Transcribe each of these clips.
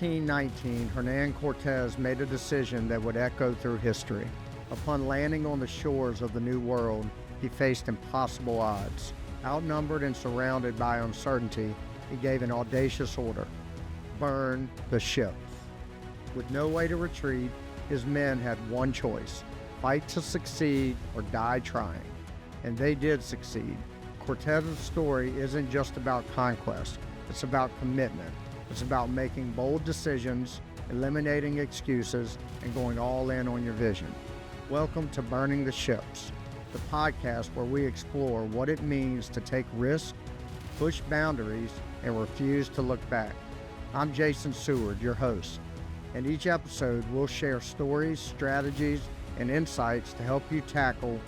1819, Hernan Cortez made a decision that would echo through history. Upon landing on the shores of the New World, he faced impossible odds. Outnumbered and surrounded by uncertainty, he gave an audacious order: burn the ships. With no way to retreat, his men had one choice: fight to succeed or die trying. And they did succeed. Cortez's story isn't just about conquest, it's about commitment. It's about making bold decisions, eliminating excuses, and going all in on your vision. Welcome to Burning the Ships, the podcast where we explore what it means to take risks, push boundaries, and refuse to look back. I'm Jason Seward, your host, and each episode we'll share stories, strategies, and insights to help you tackle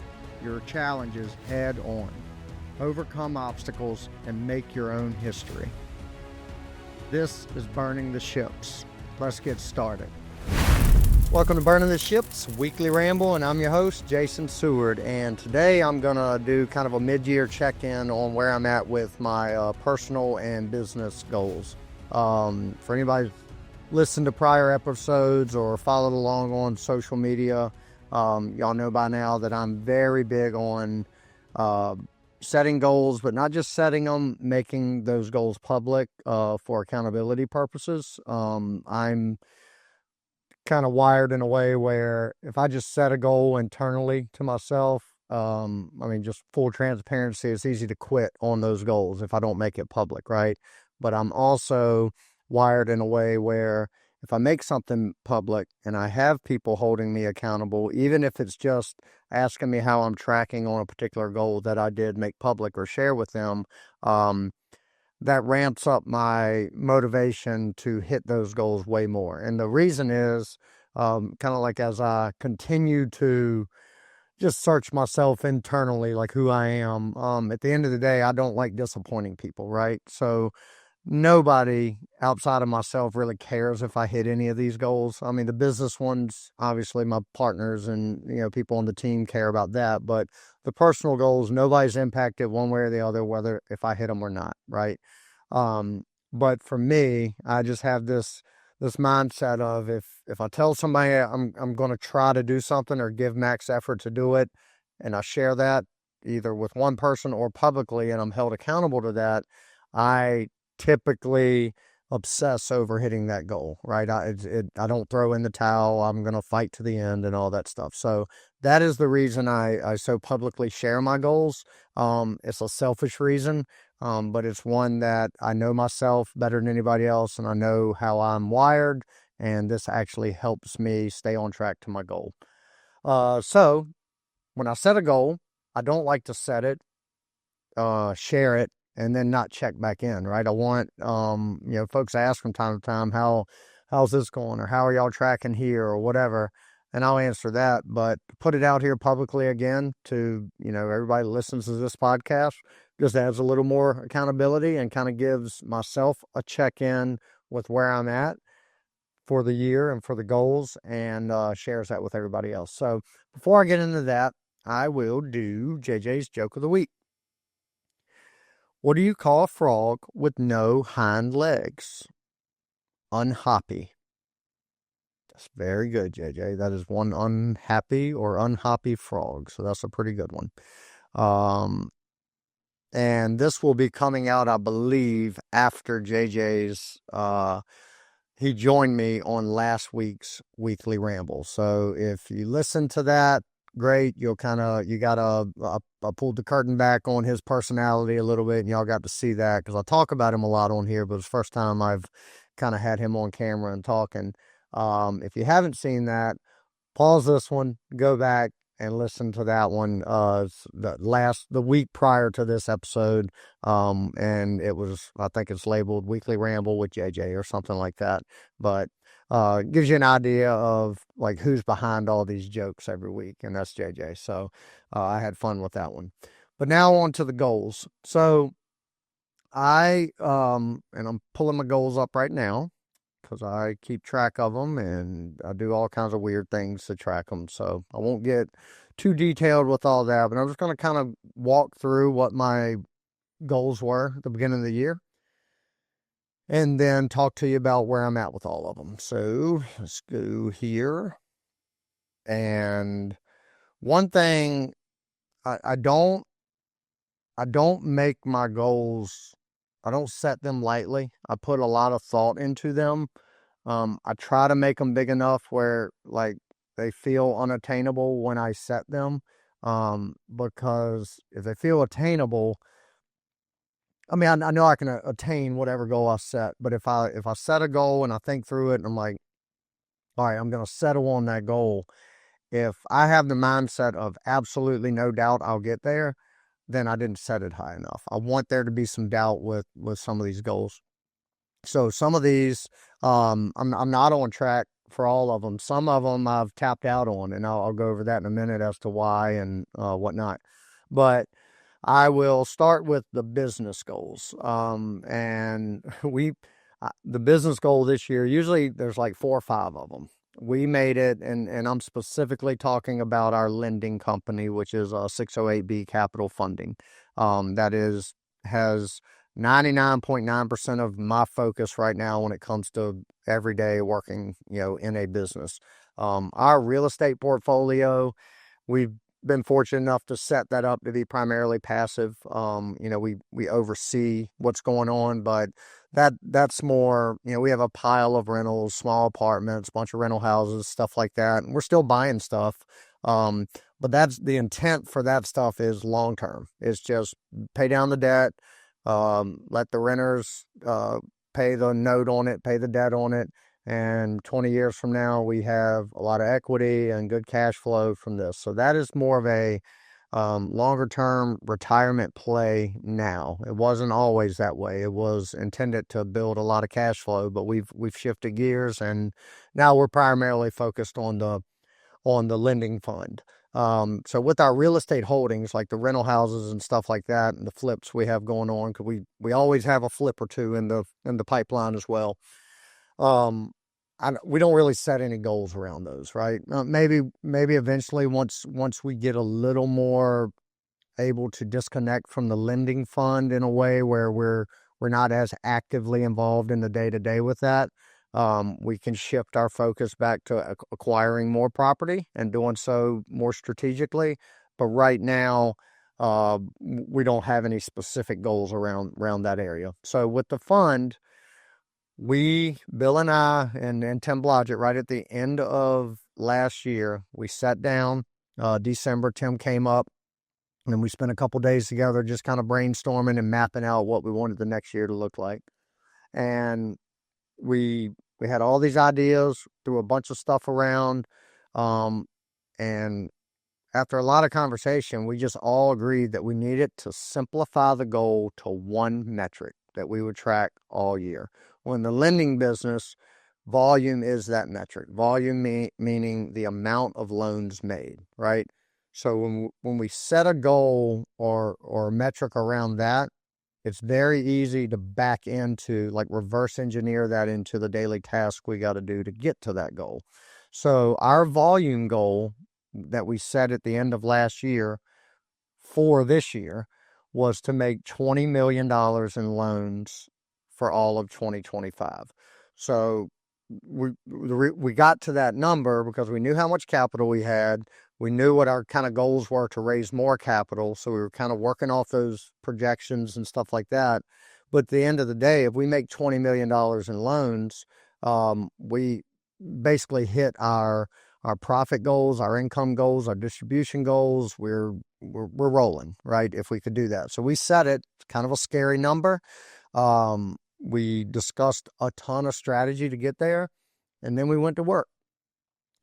your challenges head on, overcome obstacles, and make your own history. This is Burning the Ships. Let's get started. Welcome to Burning the Ships Weekly Ramble, and I'm your host, Jason Seward. And today I'm going to do kind of a mid-year check-in on where I'm at with my personal and business goals. For anybody listened to prior episodes or followed along on social media, y'all know by now that I'm very big on setting goals, but not just setting them, making those goals public for accountability purposes. I'm kind of wired in a way where if I just set a goal internally to myself, just full transparency, it's easy to quit on those goals if I don't make it public, right? But I'm also wired in a way where if I make something public and I have people holding me accountable, even if it's just asking me how I'm tracking on a particular goal that I did make public or share with them, that ramps up my motivation to hit those goals way more. And the reason is kind of like as I continue to just search myself internally, like who I am, at the end of the day, I don't like disappointing people, right? So nobody outside of myself really cares if I hit any of these goals. I mean, the business ones, obviously my partners and, people on the team care about that, but the personal goals, nobody's impacted one way or the other, whether if I hit them or not. Right. But for me, I just have this mindset of if I tell somebody I'm going to try to do something or give max effort to do it, and I share that either with one person or publicly, and I'm held accountable to that, I typically obsess over hitting that goal, right? I don't throw in the towel. I'm going to fight to the end and all that stuff. So that is the reason I so publicly share my goals. It's a selfish reason, but it's one that I know myself better than anybody else, and I know how I'm wired, and this actually helps me stay on track to my goal. So when I set a goal, I don't like to set it, share it, and then not check back in, right? I want, folks ask from time to time, how's this going? Or how are y'all tracking here or whatever? And I'll answer that, but put it out here publicly again to, everybody that listens to this podcast, just adds a little more accountability and kind of gives myself a check-in with where I'm at for the year and for the goals, and shares that with everybody else. So before I get into that, I will do JJ's Joke of the Week. What do you call a frog with no hind legs? Unhappy. That's very good, JJ. That is one unhappy or unhappy frog. So that's a pretty good one. And this will be coming out, I believe, after JJ's, he joined me on last week's Weekly Ramble. So if you listen to that, great. I pulled the curtain back on his personality a little bit, and y'all got to see that because I talk about him a lot on here, but it's the first time I've kind of had him on camera and talking. If you haven't seen that, pause this one, go back and listen to that one, the week prior to this episode. And it was, I think it's labeled Weekly Ramble with JJ or something like that. But gives you an idea of like who's behind all these jokes every week, and that's JJ. So I had fun with that one. But now on to the goals. So and I'm pulling my goals up right now because I keep track of them and I do all kinds of weird things to track them. So I won't get too detailed with all that, but I'm just going to kind of walk through what my goals were at the beginning of the year. and then talk to you about where I'm at with all of them. So let's go here. And one thing, I don't make my goals, I don't set them lightly. I put a lot of thought into them. I try to make them big enough where like they feel unattainable when I set them. Because if they feel attainable, I mean, I know I can attain whatever goal I set, but if I set a goal and I think through it and I'm like, all right, I'm going to settle on that goal. If I have the mindset of absolutely no doubt I'll get there, then I didn't set it high enough. I want there to be some doubt with some of these goals. So some of these, I'm not on track for all of them. Some of them I've tapped out on, and I'll go over that in a minute as to why and whatnot. But I will start with the business goals. And the business goal this year, usually there's like 4 or 5 of them. We made it, and I'm specifically talking about our lending company, which is 608B Capital Funding. Has 99.9% of my focus right now when it comes to everyday working, in a business. Our real estate portfolio, we've been fortunate enough to set that up to be primarily passive. We oversee what's going on, but that's more, we have a pile of rentals, small apartments, bunch of rental houses, stuff like that. And we're still buying stuff. But that's the intent for that stuff is long term. It's just pay down the debt, let the renters pay the note on it, pay the debt on it. And 20 years from now, we have a lot of equity and good cash flow from this. So that is more of a longer term retirement play now. It wasn't always that way. It was intended to build a lot of cash flow, but we've shifted gears, and now we're primarily focused on the lending fund. So with our real estate holdings, like the rental houses and stuff like that, and the flips we have going on, because we always have a flip or two in the pipeline as well. We don't really set any goals around those, right? Maybe eventually once we get a little more able to disconnect from the lending fund in a way where we're not as actively involved in the day to day with that, we can shift our focus back to acquiring more property and doing so more strategically. But right now, we don't have any specific goals around that area. So with the fund, Bill and I, and Tim Blodgett, right at the end of last year, we sat down. December, Tim came up, and then we spent a couple days together just kind of brainstorming and mapping out what we wanted the next year to look like. And we had all these ideas, threw a bunch of stuff around, and after a lot of conversation, we just all agreed that we needed to simplify the goal to one metric that we would track all year. Well, in the lending business, volume is that metric. Volume meaning the amount of loans made, right? So when we set a goal or a metric around that, it's very easy to back into, like, reverse engineer that into the daily task we got to do to get to that goal. So our volume goal that we set at the end of last year for this year was to make $20 million in loans for all of 2025. So we got to that number because we knew how much capital we had. We knew what our kind of goals were to raise more capital. So we were kind of working off those projections and stuff like that. But at the end of the day, if we make $20 million in loans, we basically hit our profit goals, our income goals, our distribution goals. We're rolling, right? If we could do that. So we set it, kind of a scary number. We discussed a ton of strategy to get there, and then we went to work.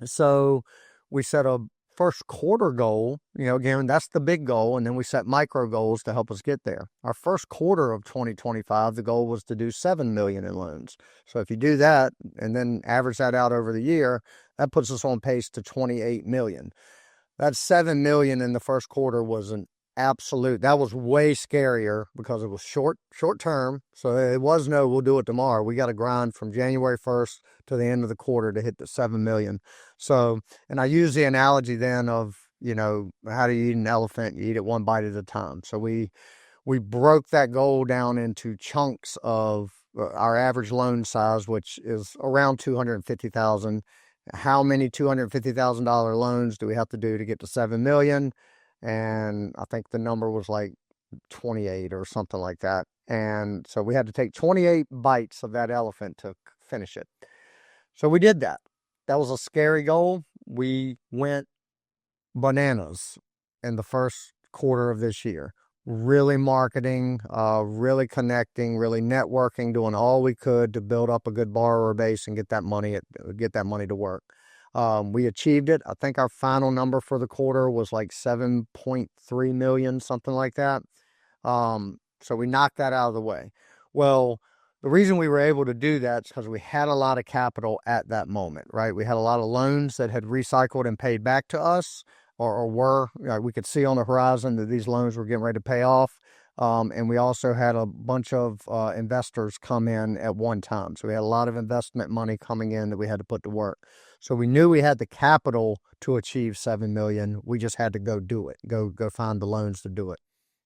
So we set a first quarter goal, again, that's the big goal. And then we set micro goals to help us get there. Our first quarter of 2025, the goal was to do 7 million in loans. So if you do that and then average that out over the year, that puts us on pace to 28 million. That 7 million in the first quarter was that was way scarier because it was short term. So it was we'll do it tomorrow. We got to grind from January 1st to the end of the quarter to hit the 7 million. So, and I use the analogy then of, how do you eat an elephant? You eat it one bite at a time. So we broke that goal down into chunks of our average loan size, which is around 250,000. How many $250,000 loans do we have to do to get to 7 million? And I think the number was like 28 or something like that. And so we had to take 28 bites of that elephant to finish it. So we did that. That was a scary goal. We went bananas in the first quarter of this year. Really marketing, really connecting, really networking, doing all we could to build up a good borrower base and get that money to work. We achieved it. I think our final number for the quarter was like 7.3 million, something like that. So we knocked that out of the way. Well, the reason we were able to do that is because we had a lot of capital at that moment, right? We had a lot of loans that had recycled and paid back to us, or were, we could see on the horizon that these loans were getting ready to pay off. And we also had a bunch of investors come in at one time. So we had a lot of investment money coming in that we had to put to work. So we knew we had the capital to achieve 7 million. We just had to go do it, go find the loans to do it.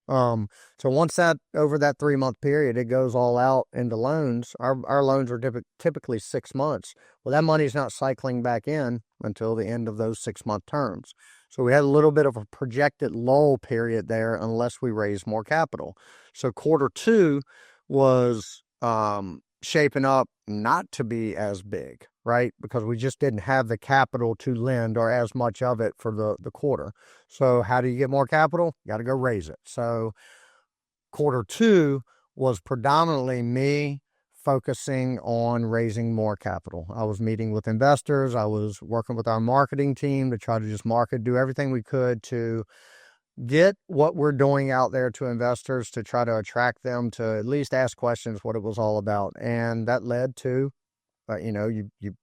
So once over that 3-month period, it goes all out into loans. Our loans are typically 6 months. Well, that money's not cycling back in until the end of those 6-month terms. So we had a little bit of a projected lull period there unless we raise more capital. So quarter 2 was shaping up not to be as big, right? Because we just didn't have the capital to lend, or as much of it, for the quarter. So how do you get more capital? You got to go raise it. So quarter 2 was predominantly me focusing on raising more capital. I was meeting with investors. I was working with our marketing team to try to just do everything we could to get what we're doing out there to investors, to try to attract them to at least ask questions what it was all about. And that led to, you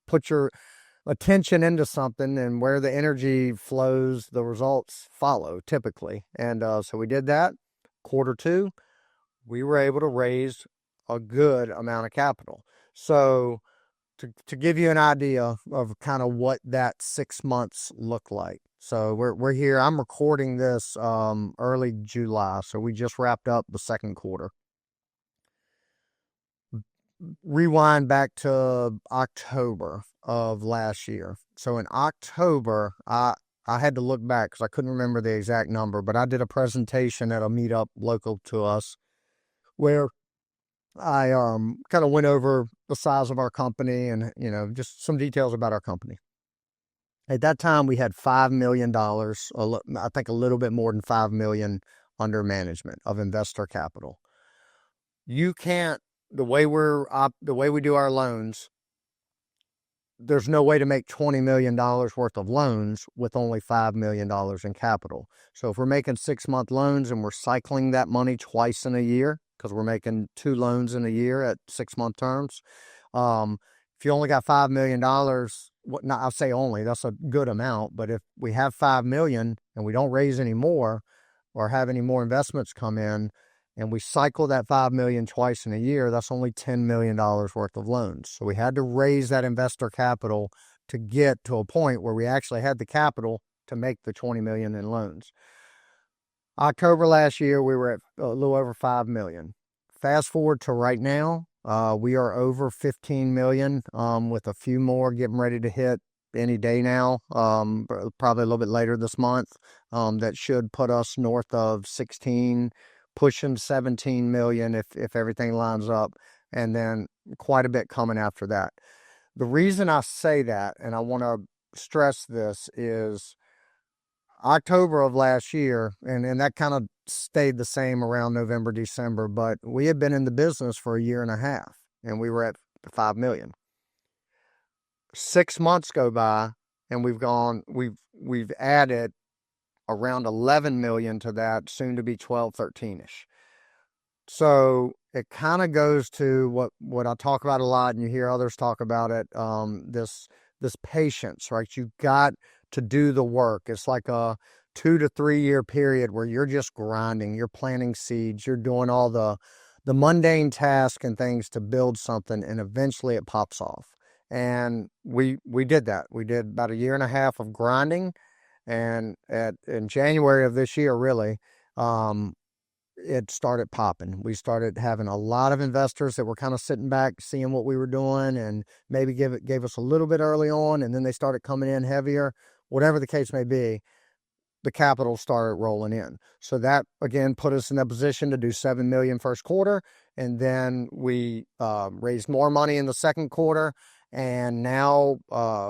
put your attention into something, and where the energy flows, the results follow typically. And so we did that. Quarter 2, we were able to raise a good amount of capital. So to give you an idea of kind of what that 6 months looked like. So we're here. I'm recording this early July. So we just wrapped up the second quarter. Rewind back to October of last year. So in October, I had to look back because I couldn't remember the exact number, but I did a presentation at a meetup local to us where I kind of went over the size of our company and, just some details about our company. At that time, we had $5 million, I think a little bit more than $5 million under management of investor capital. You can't, the way we do our loans, there's no way to make $20 million worth of loans with only $5 million in capital. So if we're making 6-month loans and we're cycling that money twice in a year, because we're making 2 loans in a year at 6-month terms, if you only got $5 million, I'll say only, that's a good amount. But if we have 5 million and we don't raise any more or have any more investments come in, and we cycle that 5 million twice in a year, that's only $10 million worth of loans. So we had to raise that investor capital to get to a point where we actually had the capital to make the 20 million in loans. October last year, we were at a little over 5 million. Fast forward to right now, we are over 15 million, with a few more getting ready to hit any day now, probably a little bit later this month. That should put us north of 16, pushing 17 million if everything lines up, and then quite a bit coming after that. The reason I say that, and I want to stress this, is October of last year, and that kind of stayed the same around November, December, but we had been in the business for a year and a half, and we were at 5 million. 6 months go by, and we've added around 11 million to that, soon to be 12, 13-ish. So it kind of goes to what I talk about a lot, and you hear others talk about it, this patience, right? You've got to do the work. It's like a 2 to 3 year period where you're just grinding, you're planting seeds, you're doing all the mundane tasks and things to build something, and eventually it pops off. And we did that. We did about a year and a half of grinding, and in January of this year, really, it started popping. We started having a lot of investors that were kind of sitting back, seeing what we were doing, and maybe gave us a little bit early on, and then they started coming in heavier. Whatever the case may be, the capital started rolling in. So that again put us in a position to do 7 million first quarter, and then we raised more money in the second quarter, and now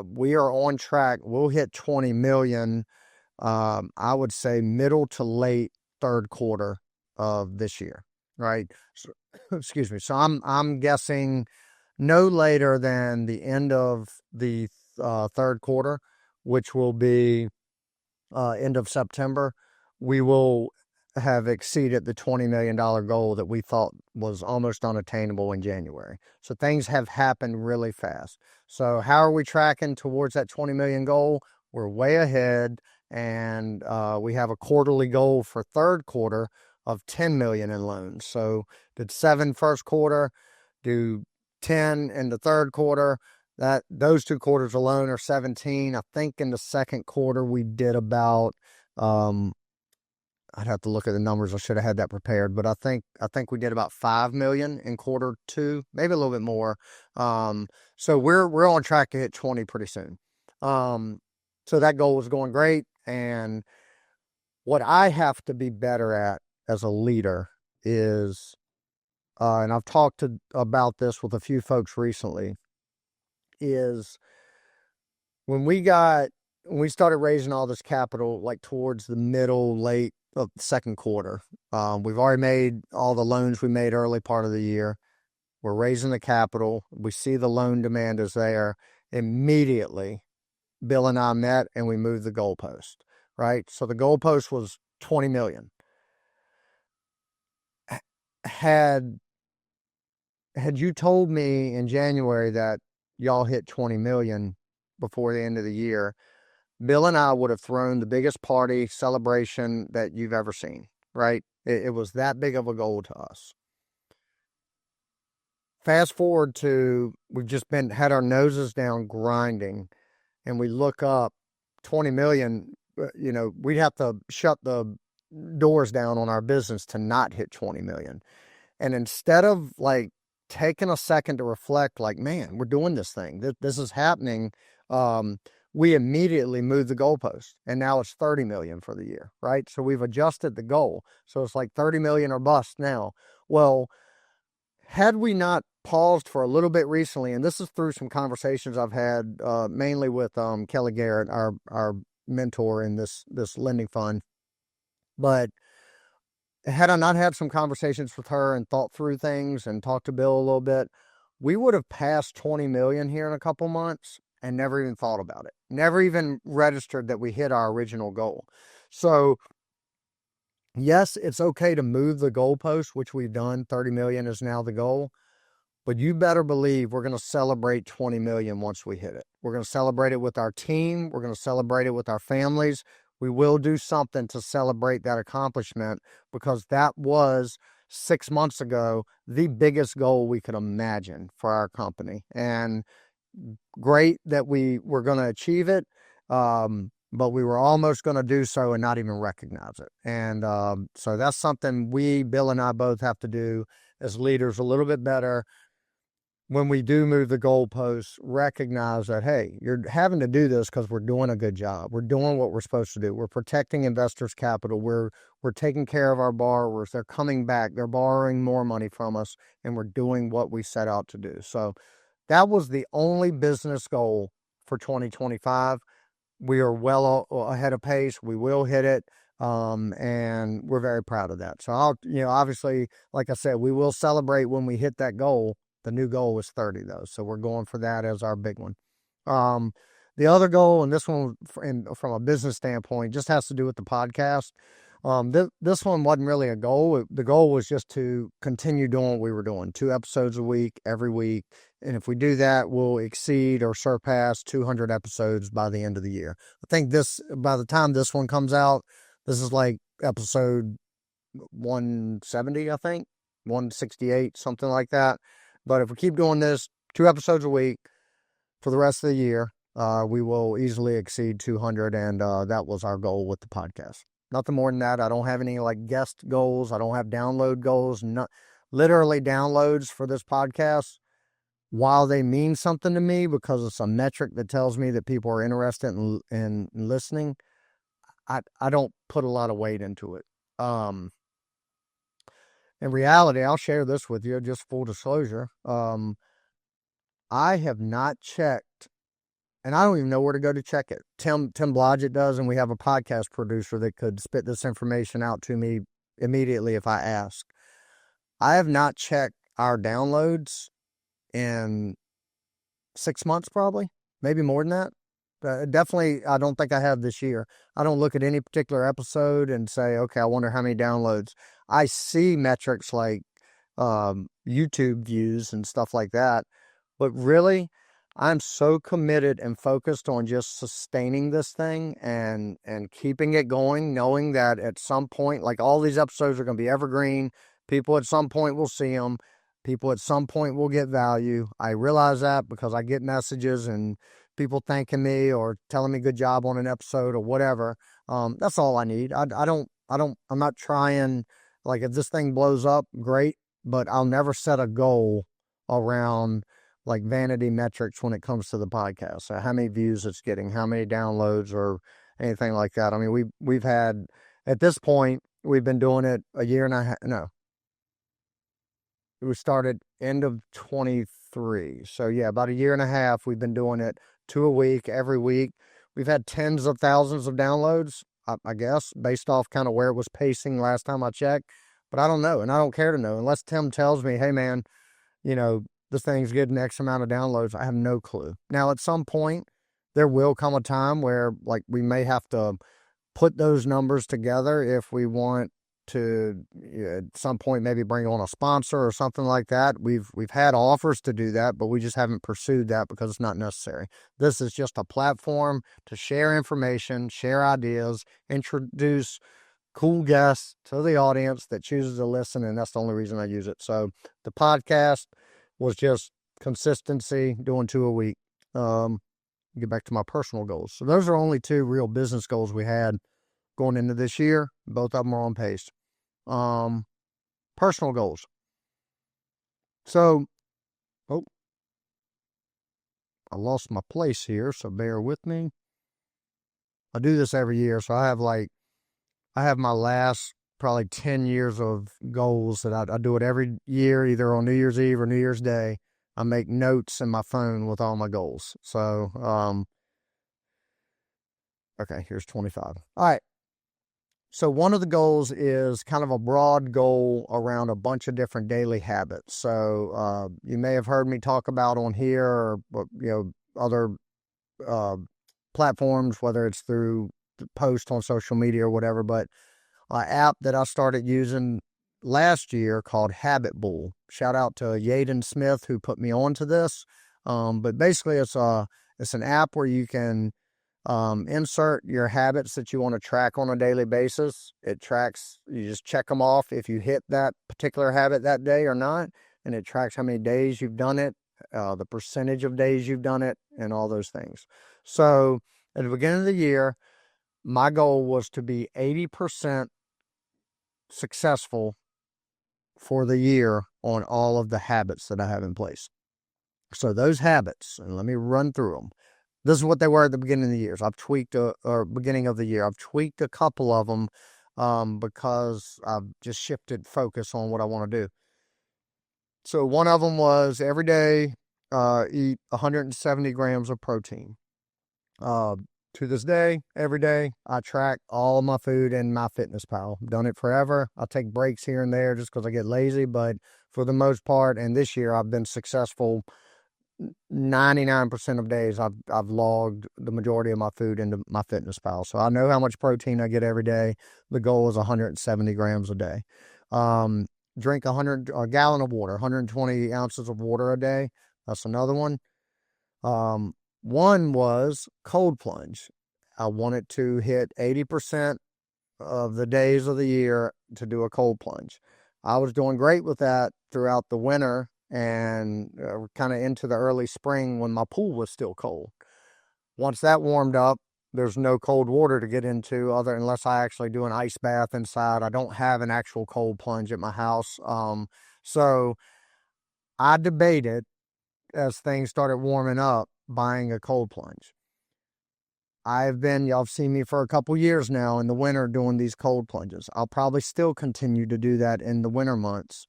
we are on track. We'll hit 20 million. I would say middle to late third quarter of this year, right? So, excuse me. So I'm guessing no later than the end of the third quarter, which will be end of September, we will have exceeded the $20 million goal that we thought was almost unattainable in January. So things have happened really fast. So how are we tracking towards that 20 million goal? We're way ahead, and we have a quarterly goal for third quarter of 10 million in loans. So did 7 first quarter, do 10 in the third quarter. That those 2 quarters alone are 17. I think in the second quarter we did about I'd have to look at the numbers. I should have had that prepared, but I think we did about 5 million in quarter 2, maybe a little bit more. So we're on track to hit 20 pretty soon. So that goal was going great, and what I have to be better at as a leader is and I've talked about this with a few folks recently, is when we started raising all this capital, like towards the late of the second quarter, we've already made all the loans we made early part of the year. We're raising the capital. We see the loan demand is there. Immediately, Bill and I met and we moved the goalpost, right? So the goalpost was 20 million. Had you told me in January that y'all hit 20 million before the end of the year, Bill and I would have thrown the biggest party celebration that you've ever seen, right? It was that big of a goal to us. Fast forward to, we've just had our noses down grinding, and we look up 20 million, we'd have to shut the doors down on our business to not hit 20 million. And instead of like taking a second to reflect, like, man, we're doing this thing, this is happening, we immediately moved the goalpost, and now it's 30 million for the year, right? So we've adjusted the goal. So it's like 30 million or bust now. Well, had we not paused for a little bit recently, and this is through some conversations I've had mainly with Kelly Garrett, our mentor in this lending fund, but had I not had some conversations with her and thought through things and talked to Bill a little bit, we would have passed 20 million here in a couple months and never even thought about it. Never even registered that we hit our original goal. So yes, it's okay to move the goalpost, which we've done. 30 million is now the goal. But you better believe we're going to celebrate 20 million once we hit it. We're going to celebrate it with our team. We're going to celebrate it with our families. We will do something to celebrate that accomplishment, because that was 6 months ago the biggest goal we could imagine for our company. And great that we were going to achieve it, but we were almost going to do so and not even recognize it. And so that's something Bill and I both have to do as leaders a little bit better. When we do move the goalposts, recognize that, hey, you're having to do this because we're doing a good job. We're doing what we're supposed to do. We're protecting investors' capital. We're taking care of our borrowers. They're coming back. They're borrowing more money from us, and we're doing what we set out to do. So that was the only business goal for 2025. We are well ahead of pace. We will hit it. And we're very proud of that. So obviously, like I said, we will celebrate when we hit that goal. The new goal was 30 though. So we're going for that as our big one. The other goal, and this one from a business standpoint, just has to do with the podcast. This one wasn't really a goal. The goal was just to continue doing what we were doing, 2 episodes a week, every week. And if we do that, we'll exceed or surpass 200 episodes by the end of the year. I think by the time this one comes out, this is like episode 170, I think, 168, something like that. But if we keep doing this, 2 episodes a week for the rest of the year, we will easily exceed 200, and that was our goal with the podcast. Nothing more than that. I don't have any like guest goals. I don't have download goals. No, literally downloads for this podcast, while they mean something to me because it's a metric that tells me that people are interested in listening, I don't put a lot of weight into it. In reality, I'll share this with you, just full disclosure. I have not checked, and I don't even know where to go to check it. Tim Blodgett does, and we have a podcast producer that could spit this information out to me immediately if I ask. I have not checked our downloads in 6 months, probably, maybe more than that. Definitely, I don't think I have this year. I don't look at any particular episode and say, okay, I wonder how many downloads. I see metrics like YouTube views and stuff like that. But really, I'm so committed and focused on just sustaining this thing and keeping it going, knowing that at some point, like all these episodes are going to be evergreen. People at some point will see them. People at some point will get value. I realize that because I get messages and people thanking me or telling me good job on an episode or whatever. That's all I need. I'm not trying, like if this thing blows up, great, but I'll never set a goal around like vanity metrics when it comes to the podcast. So how many views it's getting, how many downloads or anything like that. I mean, we've had, at this point, we've been doing it a year and a half. No, we started end of 23. So yeah, about a year and a half, we've been doing it 2 a week, every week. We've had tens of thousands of downloads, I guess, based off kind of where it was pacing last time I checked. But I don't know, and I don't care to know unless Tim tells me, hey man, this thing's getting X amount of downloads. I have no clue. Now, at some point, there will come a time where like we may have to put those numbers together if we want to at some point maybe bring on a sponsor or something like that. We've had offers to do that, but we just haven't pursued that because it's not necessary. This is just a platform to share information, share ideas, introduce cool guests to the audience that chooses to listen, and that's the only reason I use it. So the podcast was just consistency, doing 2 a week. Get back to my personal goals. So those are only 2 real business goals we had going into this year. Both of them are on pace. Personal goals. So, I lost my place here, so bear with me. I do this every year, so I have my last probably 10 years of goals that I do it every year, either on New Year's Eve or New Year's Day. I make notes in my phone with all my goals. So, okay, here's 25. All right. So one of the goals is kind of a broad goal around a bunch of different daily habits. So you may have heard me talk about on here or other platforms, whether it's through posts on social media or whatever, but an app that I started using last year called HabitBull. Shout out to Yaden Smith who put me onto this. But basically it's an app where you can insert your habits that you want to track on a daily basis. It tracks, you just check them off if you hit that particular habit that day or not, and it tracks how many days you've done it, the percentage of days you've done it, and all those things. So at the beginning of the year, my goal was to be 80% successful for the year on all of the habits that I have in place. So those habits, and let me run through them. This is what they were at the beginning of the year. I've tweaked, beginning of the year. I've tweaked a couple of them because I've just shifted focus on what I want to do. So one of them was every day eat 170 grams of protein. To this day, every day, I track all my food in MyFitnessPal. I've done it forever. I take breaks here and there just because I get lazy, but for the most part, and this year I've been successful 99% of days. I've logged the majority of my food into MyFitnessPal. So I know how much protein I get every day. The goal is 170 grams a day. Drink a gallon of water, 120 ounces of water a day. That's another one. One was cold plunge. I wanted to hit 80% of the days of the year to do a cold plunge. I was doing great with that throughout the winter and kind of into the early spring when my pool was still cold. Once that warmed up, there's no cold water to get into other unless I actually do an ice bath inside. I don't have an actual cold plunge at my house. So I debated as things started warming up buying a cold plunge. Y'all have seen me for a couple years now in the winter doing these cold plunges. I'll probably still continue to do that in the winter months.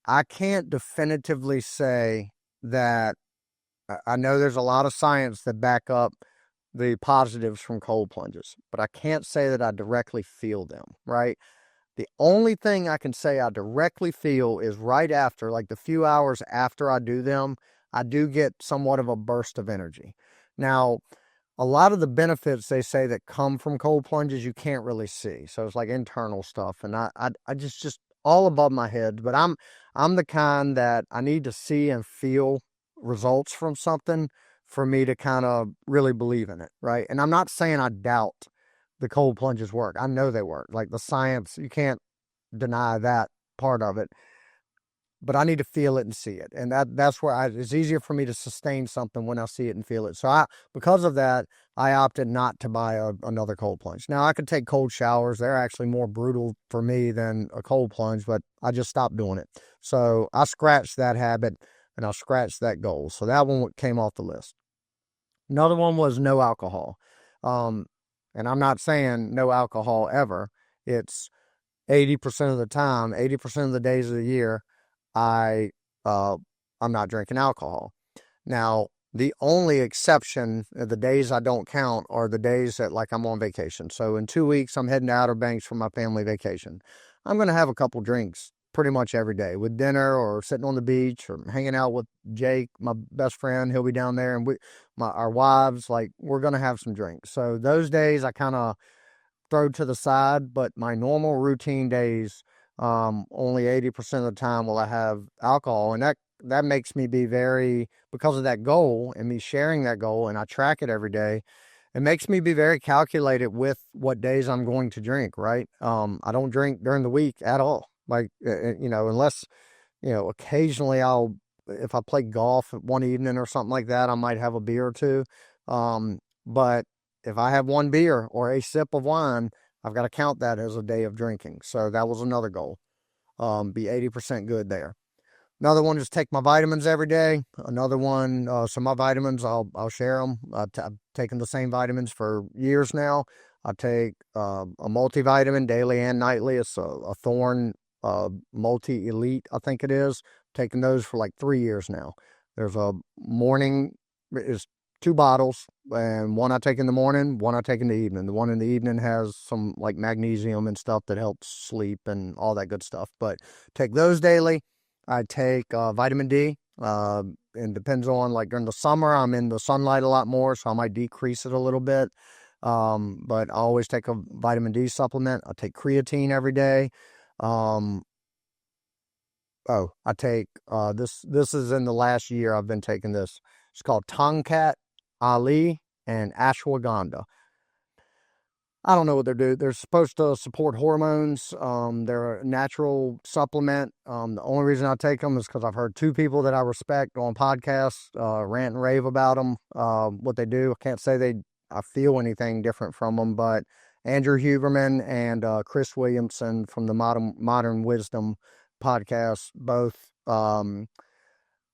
I can't definitively say that. I know there's a lot of science that back up the positives from cold plunges, but I can't say that I directly feel them, right? The only thing I can say I directly feel is right after, like the few hours after I do them, I do get somewhat of a burst of energy. Now, a lot of the benefits they say that come from cold plunges you can't really see. So it's like internal stuff, and I just all above my head. But I'm the kind that I need to see and feel results from something for me to kind of really believe in it, right? And I'm not saying I doubt the cold plunges work. I know they work. Like the science, you can't deny that part of it, but I need to feel it and see it. And that's where it's easier for me to sustain something when I see it and feel it. So because of that, I opted not to buy another cold plunge. Now I could take cold showers. They're actually more brutal for me than a cold plunge, but I just stopped doing it. So I scratched that habit and I scratched that goal. So that one came off the list. Another one was no alcohol. And I'm not saying no alcohol ever. It's 80% of the time, 80% of the days of the year, I I'm not drinking alcohol. Now, the only exception, the days I don't count, are the days that like I'm on vacation. So in 2 weeks, I'm heading to Outer Banks for my family vacation. I'm gonna have a couple drinks pretty much every day with dinner or sitting on the beach or hanging out with Jake, my best friend. He'll be down there, and our wives, like we're gonna have some drinks. So those days I kind of throw to the side, but my normal routine days, only 80% of the time will I have alcohol. And that makes me be very, because of that goal and me sharing that goal, and I track it every day, it makes me be very calculated with what days I'm going to drink, right? I don't drink during the week at all. Like, unless, occasionally if I play golf one evening or something like that, I might have a beer or two. But if I have one beer or a sip of wine, I've got to count that as a day of drinking. So that was another goal. Be 80% good there. Another one is take my vitamins every day. Another one, so my vitamins, I'll share them. I've taken the same vitamins for years now. I take a multivitamin daily and nightly. It's a Thorne Multi Elite, I think it is. Taking those for like 3 years now. There's a morning, is 2 bottles, and one I take in the morning, one I take in the evening. The one in the evening has some like magnesium and stuff that helps sleep and all that good stuff. But take those daily. I take vitamin D. And depends on, like during the summer, I'm in the sunlight a lot more, so I might decrease it a little bit. But I always take a vitamin D supplement. I take creatine every day. I take this is in the last year I've been taking this. It's called Tongkat, Ali, and ashwagandha. I don't know what they do. They're supposed to support hormones. They're a natural supplement. The only reason I take them is because I've heard two people that I respect on podcasts rant and rave about them, what they do. I can't say I feel anything different from them, but Andrew Huberman and Chris Williamson from the Modern Wisdom podcast both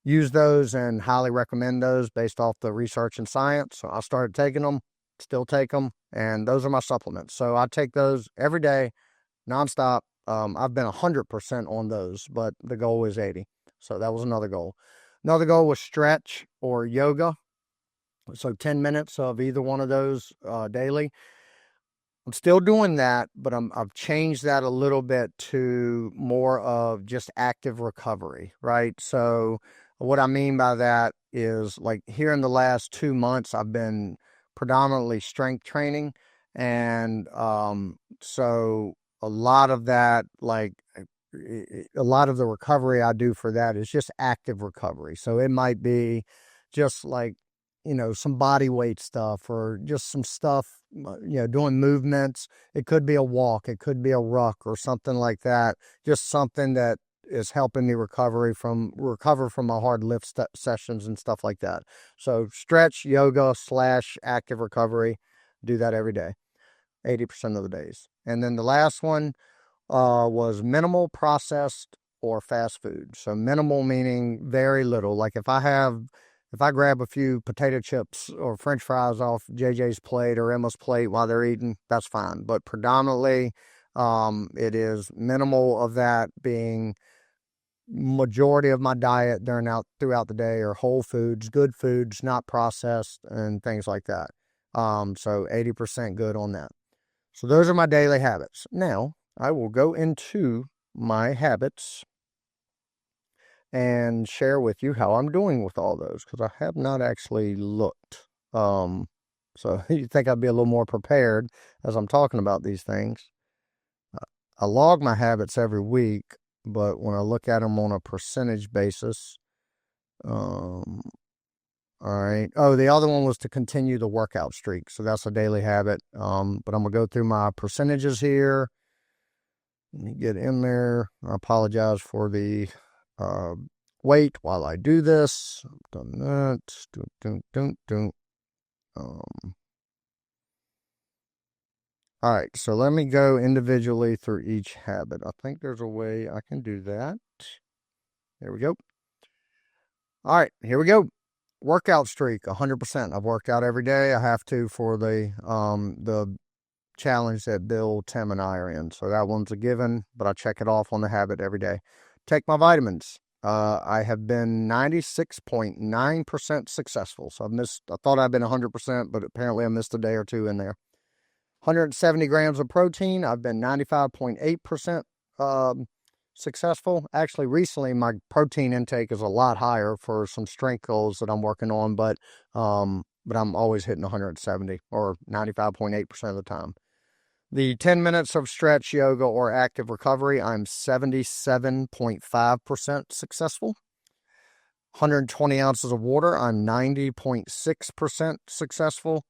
use those and highly recommend those based off the research and science. So I started taking them, still take them, and those are my supplements. So I take those every day, nonstop. I've been 100% on those, but the goal is 80. So that was another goal. Another goal was stretch or yoga. So 10 minutes of either one of those daily. I'm still doing that, but I've changed that a little bit to more of just active recovery, right? So what I mean by that is, like, here in the last 2 months, I've been predominantly strength training. And so a lot of that, like a lot of the recovery I do for that is just active recovery. So it might be just like, some body weight stuff or just some stuff, doing movements. It could be a walk, it could be a ruck or something like that. Just something that is helping me recover from my hard lift sessions and stuff like that. So stretch, yoga / active recovery. Do that every day, 80% of the days. And then the last one was minimal processed or fast food. So minimal meaning very little. Like if I grab a few potato chips or French fries off JJ's plate or Emma's plate while they're eating, that's fine. But predominantly, it is minimal of that being majority of my diet throughout the day are whole foods, good foods, not processed, and things like that. So 80% good on that. So those are my daily habits. Now, I will go into my habits and share with you how I'm doing with all those, because I have not actually looked. So you'd think I'd be a little more prepared as I'm talking about these things. I log my habits every week, but when I look at them on a percentage basis, all right. Oh, the other one was to continue the workout streak. So that's a daily habit. But I'm going to go through my percentages here. Let me get in there. I apologize for the wait while I do this. I've done that. All right, so let me go individually through each habit. I think there's a way I can do that. There we go. All right, here we go. Workout streak, 100%. I've worked out every day. I have to for the challenge that Bill, Tim, and I are in. So that one's a given, but I check it off on the habit every day. Take my vitamins. I have been 96.9% successful. So I thought I'd been 100%, but apparently I missed a day or two in there. 170 grams of protein. I've been 95.8% successful. Actually, recently my protein intake is a lot higher for some strength goals that I'm working on, but I'm always hitting 170 or 95.8% of the time. The 10 minutes of stretch, yoga, or active recovery, I'm 77.5% successful. 120 ounces of water, I'm 90.6% successful.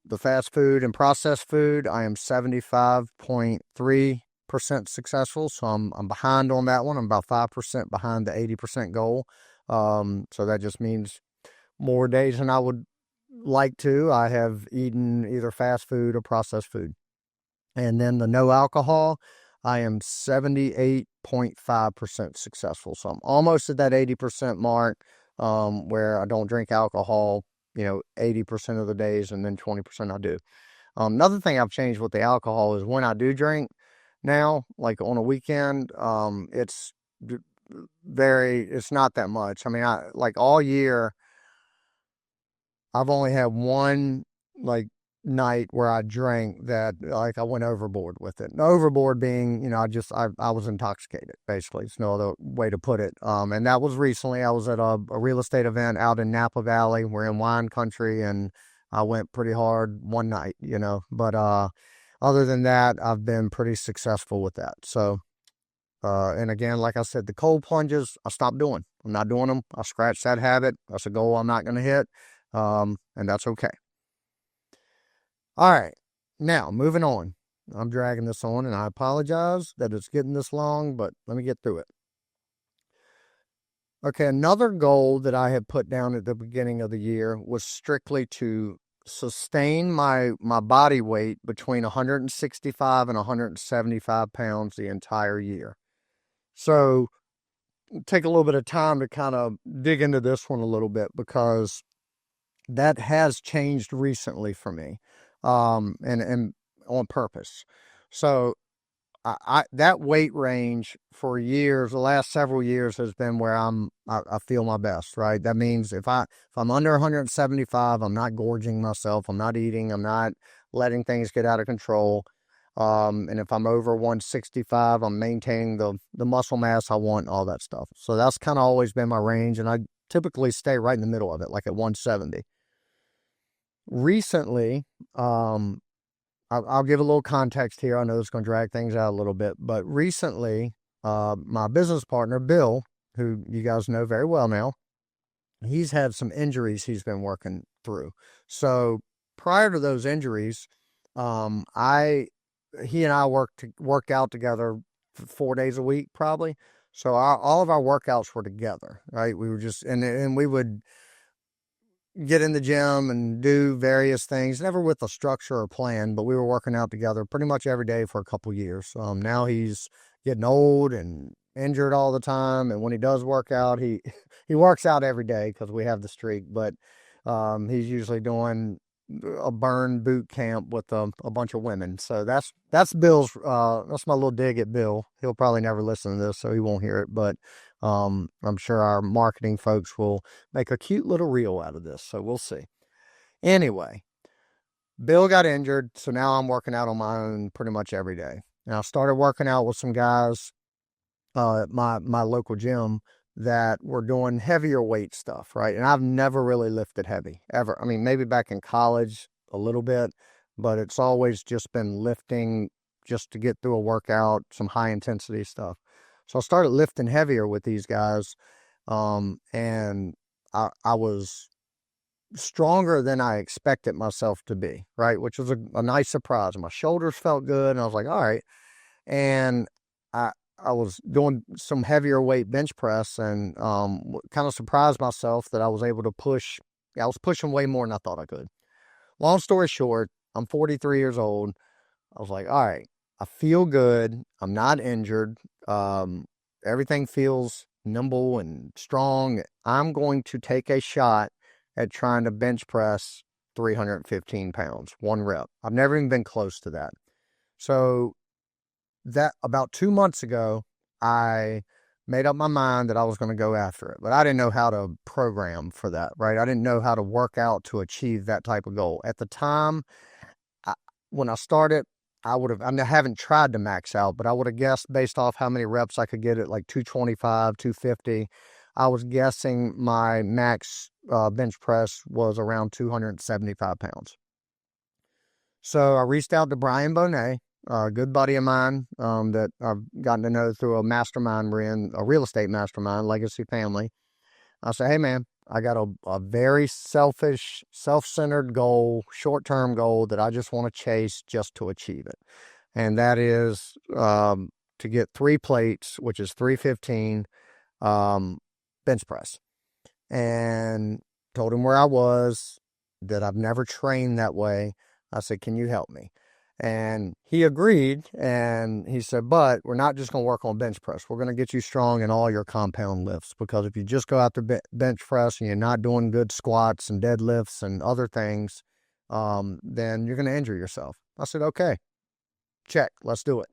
The fast food and processed food, I am 75.3% successful. So I'm behind on that one. I'm about 5% behind the 80% goal. So that just means more days than I would like to. I have eaten either fast food or processed food. And then the no alcohol, I am 78.5% successful. So I'm almost at that 80% mark, where I don't drink alcohol, 80% of the days, and then 20% I do. Another thing I've changed with the alcohol is when I do drink now, like on a weekend, it's not that much. I mean, like all year, I've only had one night where I drank that I went overboard with it. And overboard being, I was intoxicated, basically. It's no other way to put it. And that was recently. I was at a real estate event out in Napa Valley. We're in wine country, and I went pretty hard one night, But other than that, I've been pretty successful with that. So, and again, like I said, the cold plunges, I stopped doing. I'm not doing them. I scratched that habit. That's a goal I'm not going to hit. And that's okay. All right, now moving on. I'm dragging this on, and I apologize that it's getting this long, but let me get through it. Okay, another goal that I had put down at the beginning of the year was strictly to sustain my body weight between 165 and 175 pounds the entire year. So take a little bit of time to kind of dig into this one a little bit, because that has changed recently for me, and on purpose. So I that weight range for years, the last several years, has been where I feel my best, right? That means if I'm under 175, I'm not gorging myself, I'm not eating, I'm not letting things get out of control. And if I'm over 165, I'm maintaining the muscle mass I want, all that stuff. So that's kind of always been my range, and I typically stay right in the middle of it, like at 170. Recently, I'll give a little context here. I know it's going to drag things out a little bit, but recently, my business partner, Bill, who you guys know very well now, he's had some injuries he's been working through. So prior to those injuries, he and I worked out together 4 days a week, probably. So all of our workouts were together, right? We were just, and we would, get in the gym and do various things, never with a structure or plan, but we were working out together pretty much every day for a couple years. Now he's getting old and injured all the time, and when he does work out, he he works out every day because we have the streak, but he's usually doing a burn boot camp with a bunch of women. So that's Bill's that's my little dig at Bill. He'll probably never listen to this, so he won't hear it, but I'm sure our marketing folks will make a cute little reel out of this, so we'll see. Anyway, Bill got injured, so now I'm working out on my own pretty much every day. And I started working out with some guys at my local gym that were doing heavier weight stuff, right? And I've never really lifted heavy, ever. I mean, maybe back in college a little bit, but it's always just been lifting just to get through a workout, some high intensity stuff. So I started lifting heavier with these guys, and I was stronger than I expected myself to be, right? Which was a nice surprise. My shoulders felt good, and I was like, all right. And I I was doing some heavier weight bench press, and kind of surprised myself that I was able to push. I was pushing way more than I thought I could. Long story short, I'm 43 years old. I was like, all right, I feel good. I'm not injured. Um, Everything feels nimble and strong. I'm going to take a shot at trying to bench press 315 pounds, one rep. I've never even been close to that. So that about 2 months ago, I made up my mind that I was going to go after it, but I didn't know how to program for that, right? I didn't know how to work out to achieve that type of goal. At the time, I, when I started, I haven't tried to max out, but I would have guessed based off how many reps I could get at like 225, 250. I was guessing my max bench press was around 275 pounds. So I reached out to Brian Bonet, a good buddy of mine that I've gotten to know through a mastermind we're in, a real estate mastermind, Legacy Family. I said, hey, man, I got a very selfish, self-centered goal, short-term goal that I just want to chase just to achieve it. And that is to get 3 plates, which is 315 bench press. And told him where I was, that I've never trained that way. I said, can you help me? And he agreed, and he said, but we're not just going to work on bench press. We're going to get you strong in all your compound lifts, because if you just go out to bench press and you're not doing good squats and deadlifts and other things, then you're going to injure yourself. I said, okay, check, let's do it.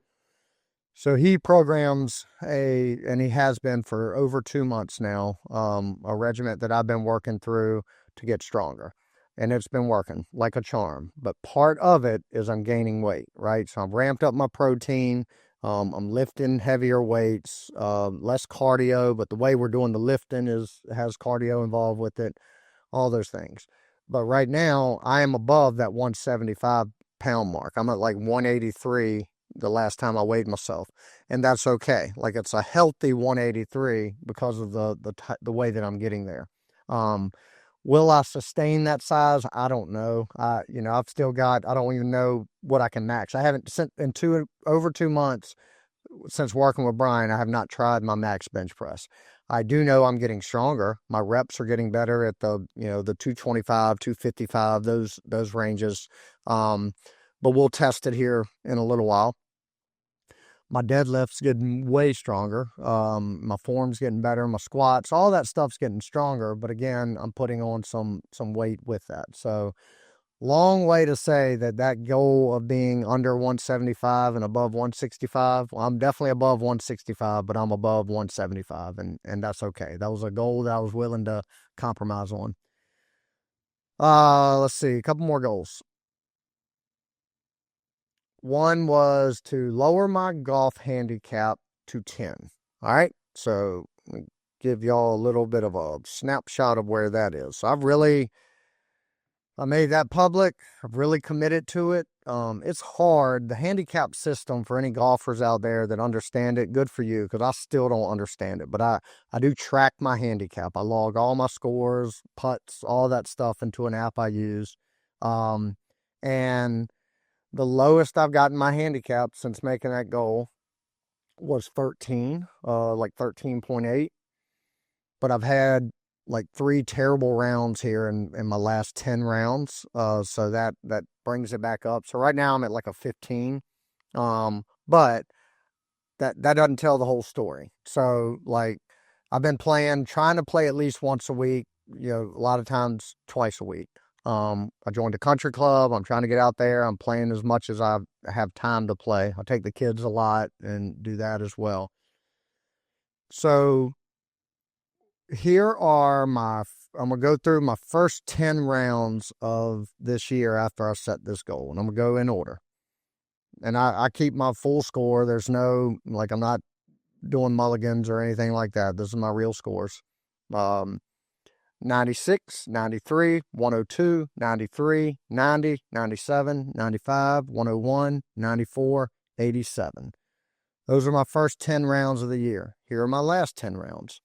So he programs and he has been for over 2 months now, a regiment that I've been working through to get stronger. And it's been working like a charm. But part of it is I'm gaining weight, right? So I've ramped up my protein. I'm lifting heavier weights, less cardio, but the way we're doing the lifting has cardio involved with it, all those things. But right now, I am above that 175-pound mark. I'm at like 183 the last time I weighed myself, and that's okay. Like, it's a healthy 183 because of the way that I'm getting there. Will I sustain that size? I don't know. I've still got, I don't even know what I can max. I haven't in over 2 months since working with Brian. I have not tried my max bench press. I do know I'm getting stronger. My reps are getting better at the 225, 255, those ranges. But we'll test it here in a little while. My deadlift's getting way stronger. My form's getting better. My squats, all that stuff's getting stronger. But again, I'm putting on some weight with that. So long way to say that goal of being under 175 and above 165, well, I'm definitely above 165, but I'm above 175, and that's okay. That was a goal that I was willing to compromise on. Let's see, a couple more goals. One was to lower my golf handicap to 10. All right. So give y'all a little bit of a snapshot of where that is. So I made that public. I've really committed to it. It's hard. The handicap system, for any golfers out there that understand it, good for you, because I still don't understand it. But I do track my handicap. I log all my scores, putts, all that stuff into an app I use. And the lowest I've gotten my handicap since making that goal was 13, like 13.8. But I've had like 3 terrible rounds here in my last 10 rounds. So that brings it back up. So right now I'm at like a 15. But that doesn't tell the whole story. So like I've been trying to play at least once a week, a lot of times twice a week. I joined a country club. I'm trying to get out there. I'm playing as much as I have time to play. I take the kids a lot and do that as well. So here are I'm going to go through my first 10 rounds of this year after I set this goal, and I'm going to go in order. And I keep my full score. There's no, like, I'm not doing mulligans or anything like that. This is my real scores. 96, 93, 102, 93, 90, 97, 95, 101, 94, 87. Those are my first 10 rounds of the year. Here are my last 10 rounds.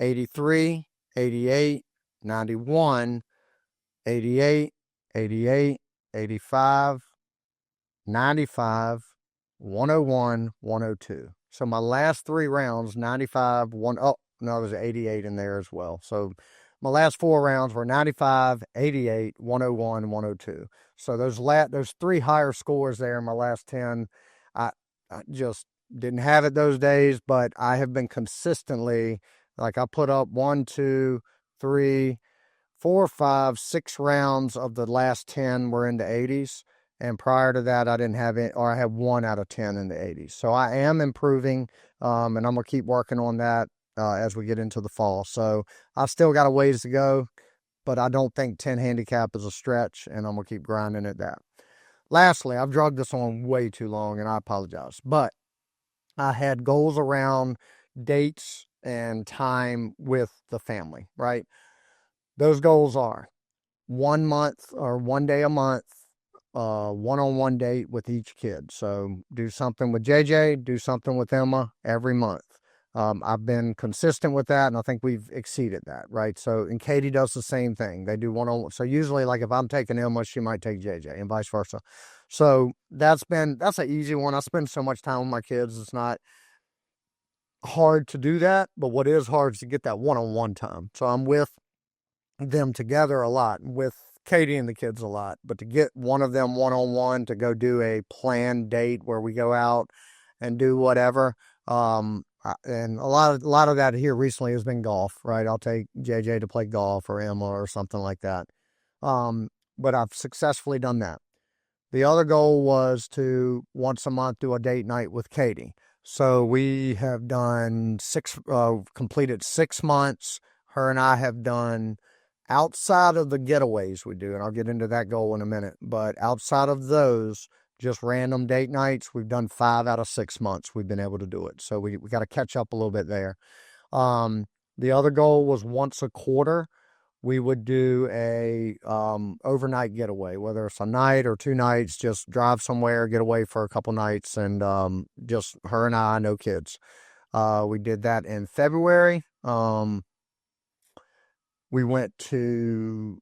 83, 88, 91, 88, 88, 85, 95, 101, 102. So my last 3 rounds, 95, oh, no, there's 88 in there as well. So my last 4 rounds were 95, 88, 101, 102. So those 3 higher scores there in my last 10, I just didn't have it those days, but I have been consistently, like I put up 1, 2, 3, 4, 5, 6 rounds of the last 10 were in the 80s. And prior to that, I didn't have it, or I had 1 out of 10 in the 80s. So I am improving, and I'm going to keep working on that as we get into the fall. So I've still got a ways to go, but I don't think 10 handicap is a stretch, and I'm going to keep grinding at that. Lastly, I've drugged this on way too long, and I apologize. But I had goals around dates and time with the family, right? Those goals are 1 month or 1 day a month, one-on-one date with each kid. So do something with JJ, do something with Emma every month. I've been consistent with that, and I think we've exceeded that, right? So, and Katie does the same thing. They do one-on-one. So usually, like if I'm taking Emma, she might take JJ, and vice versa. So that's an easy one. I spend so much time with my kids. It's not hard to do that, but what is hard is to get that one-on-one time. So I'm with them together a lot, with Katie and the kids a lot, but to get one of them one-on-one to go do a planned date where we go out and do whatever. And a lot of that here recently has been golf, right? I'll take JJ to play golf or Emma or something like that. But I've successfully done that. The other goal was to once a month do a date night with Katie. So we have done completed 6 months. Her and I have done, outside of the getaways we do, and I'll get into that goal in a minute, but outside of those, just random date nights, we've done 5 out of 6 months we've been able to do it. So we got to catch up a little bit there. The other goal was once a quarter, we would do a overnight getaway, whether it's a night or 2 nights, just drive somewhere, get away for a couple nights, and just her and I, no kids. We did that in February. We went to,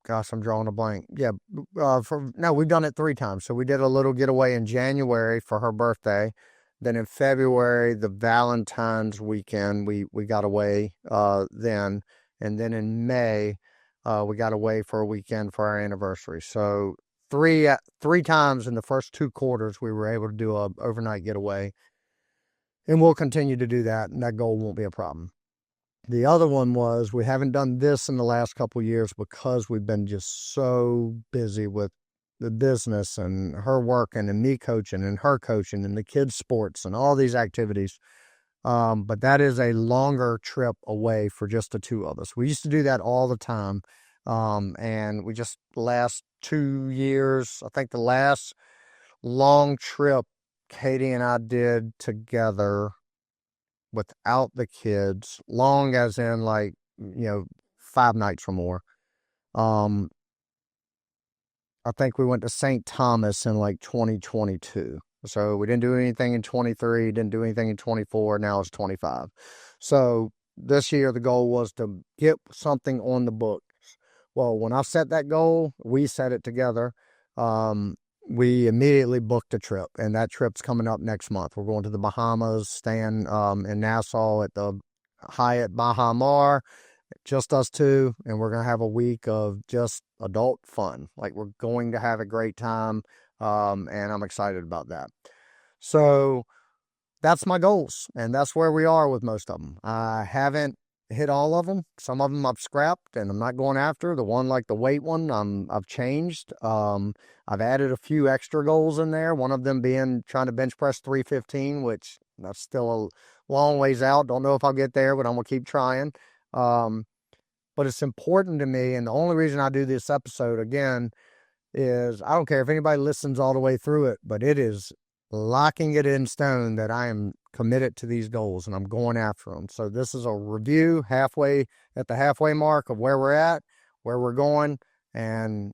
gosh, I'm drawing a blank. Yeah, we've done it 3 times. So we did a little getaway in January for her birthday. Then in February, the Valentine's weekend, we got away then. And then in May, we got away for a weekend for our anniversary. So three times in the first 2 quarters, we were able to do a overnight getaway. And we'll continue to do that, and that goal won't be a problem. The other one was, we haven't done this in the last couple of years because we've been just so busy with the business and her working and me coaching and her coaching and the kids' sports and all these activities. But that is a longer trip away for just the 2 of us. We used to do that all the time. And we just, last 2 years, I think the last long trip Katie and I did together without the kids, long as in 5 nights or more. I think we went to St. Thomas in 2022. So we didn't do anything in 23, didn't do anything in 24, now it's 25. So this year the goal was to get something on the books. Well, when I set that goal, we set it together. We immediately booked a trip, and that trip's coming up next month. We're going to the Bahamas, staying in Nassau at the Hyatt Baha Mar, just us two, and we're going to have a week of just adult fun. Like, we're going to have a great time, and I'm excited about that. So that's my goals, and that's where we are with most of them. I haven't hit all of them. Some of them I've scrapped, and I'm not going after. The one, like the weight one, I've changed. I've added a few extra goals in there. One of them being trying to bench press 315, which that's still a long ways out. Don't know if I'll get there, but I'm gonna keep trying. But it's important to me, and the only reason I do this episode again is I don't care if anybody listens all the way through it, but it is locking it in stone that I am committed to these goals and I'm going after them. So this is a review at the halfway mark of where we're at, where we're going. And,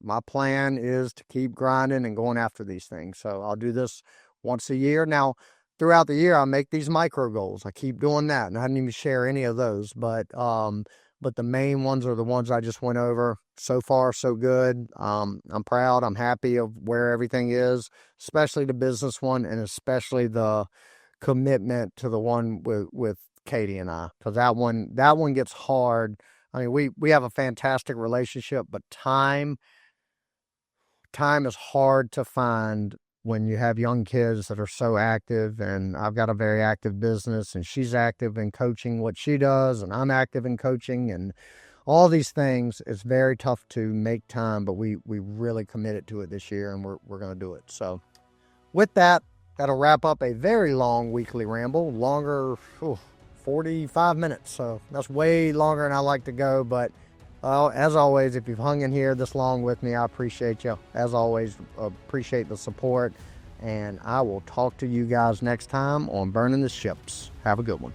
my plan is to keep grinding and going after these things. So I'll do this once a year. Now, throughout the year, I'll make these micro goals. I keep doing that, and I didn't even share any of those, but the main ones are the ones I just went over. So far, so good. I'm proud. I'm happy of where everything is, especially the business one, and especially the commitment to the one with Katie and I, because that one gets hard. I mean, we have a fantastic relationship, but time is hard to find when you have young kids that are so active, and I've got a very active business, and she's active in coaching what she does, and I'm active in coaching, and all these things. It's very tough to make time, but we really committed to it this year, and we're going to do it. So with that, that'll wrap up a very long weekly ramble, longer, 45 minutes. So that's way longer than I like to go, but as always, if you've hung in here this long with me, I appreciate you. As always, appreciate the support, and I will talk to you guys next time on Burning the Ships. Have a good one.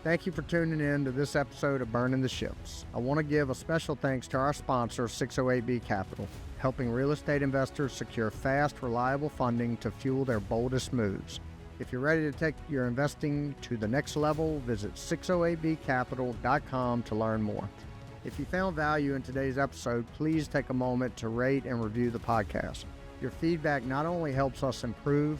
Thank you for tuning in to this episode of Burning the Ships. I want to give a special thanks to our sponsor, 608B Capital, helping real estate investors secure fast, reliable funding to fuel their boldest moves. If you're ready to take your investing to the next level, visit 608bcapital.com to learn more. If you found value in today's episode, please take a moment to rate and review the podcast. Your feedback not only helps us improve,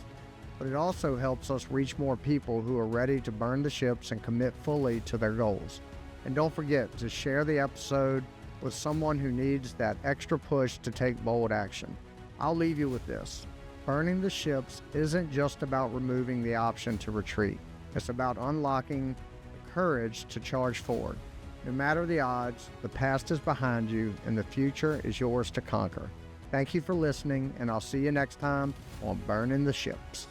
but it also helps us reach more people who are ready to burn the ships and commit fully to their goals. And don't forget to share the episode with someone who needs that extra push to take bold action. I'll leave you with this. Burning the ships isn't just about removing the option to retreat. It's about unlocking the courage to charge forward. No matter the odds, the past is behind you and the future is yours to conquer. Thank you for listening, and I'll see you next time on Burning the Ships.